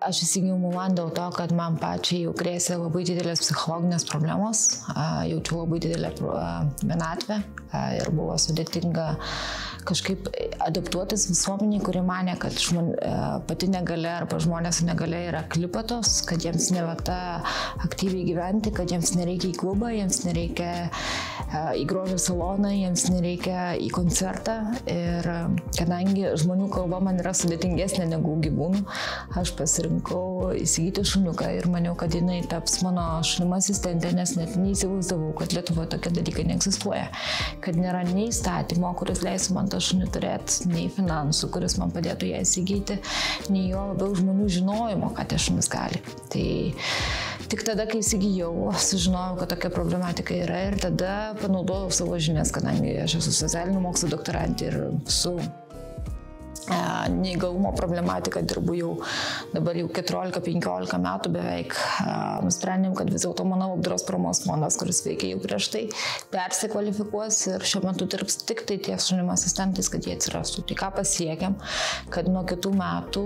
Aš įsigijau Mulan dėl to, kad man pačiai jau grėsė labai didelės psichologinės problemos, jaučiu labai didelę vienatvę ir buvo sudėtinga kažkaip adaptuotis visuomeniai, kuri manė, kad pati negalia arba žmonės su negalia yra klipatos, kad jiems neverta aktyviai gyventi, kad jiems nereikia į klubą, jiems nereikia į grožio saloną, jiems nereikia į koncertą. Ir kadangi žmonių kalba man yra sudėtingesnė negu gyvūnų, aš pasirinkau įsigyti šuniuką ir maniau, kad jinai taps mano šunimo asistentė, nes net neįsivaizdavau, kad Lietuvoje tokie dalykai neegzistuoja. Kad nėra nei įstatymo, kuris leisų man tą šunį turėti, nei finansų, kuris man padėtų ją įsigyti, nei jo labiau žmonių žinojimo, ką tie šunis gali. Tai tik tada, kai įsigijau, sužinojau, kad tokia problematika yra ir tada panaudojau savo žinias, kadangi aš esu socialinių mokslų doktorantė ir su neįgalumo problematika dirbu dabar jau 14-15 metų beveik. Nusprendėm, kad vis dėlto mano labdaros paramos fondas, kuris veikia jau prieš tai, persikvalifikuos ir šiuo metu dirbs tik tai ties šunimo asistentais, kad jie atsirastų. Tai ką pasiekėm, kad nuo kitų metų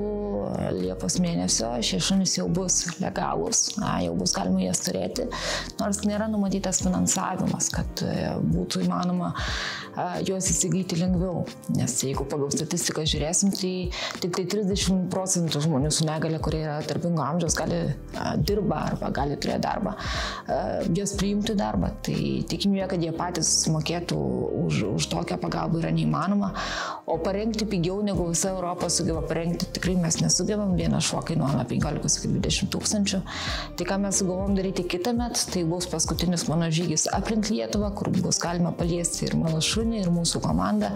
Liepos mėnesio šie šunys jau bus legalūs, jau bus galima jas turėti, nors nėra numatytas finansavimas, kad būtų įmanoma juos įsigyti lengviau. Nes jeigu pagal statistiką žiūrėsim, tai tik tai 30% žmonių su negalia, kurie yra darbingo amžiaus, dirba arba gali turėti darbą, juos priimti darbą. Tai tikimybė, kad jie patys mokėtų už tokią pagalbą yra neįmanoma. O parengti pigiau negu visa Europa sugeba parengti tikrai mes nesugebam. Vienas šuo kainuoja nuo 15 iki 20 tūkstančių. Tai ką mes sugalvom daryti kitąmet, tai bus paskutinis mano žygis aplink Lietuvą, kur bus galima paliesti ir mano šunį, ir mūsų komandą,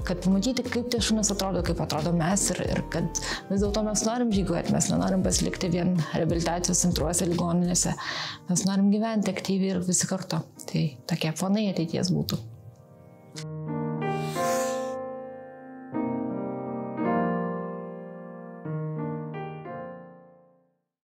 kad pamatyti, kaip tie šunys atrodo, kaip atrodo mes ir kad vis dėlto mes norim žygiuoti, mes nenorim pasilikti vien reabilitacijos centruose, ligoninėse, mes norim gyventi aktyviai ir visi kartu. Tai tokie planai ateities būtų.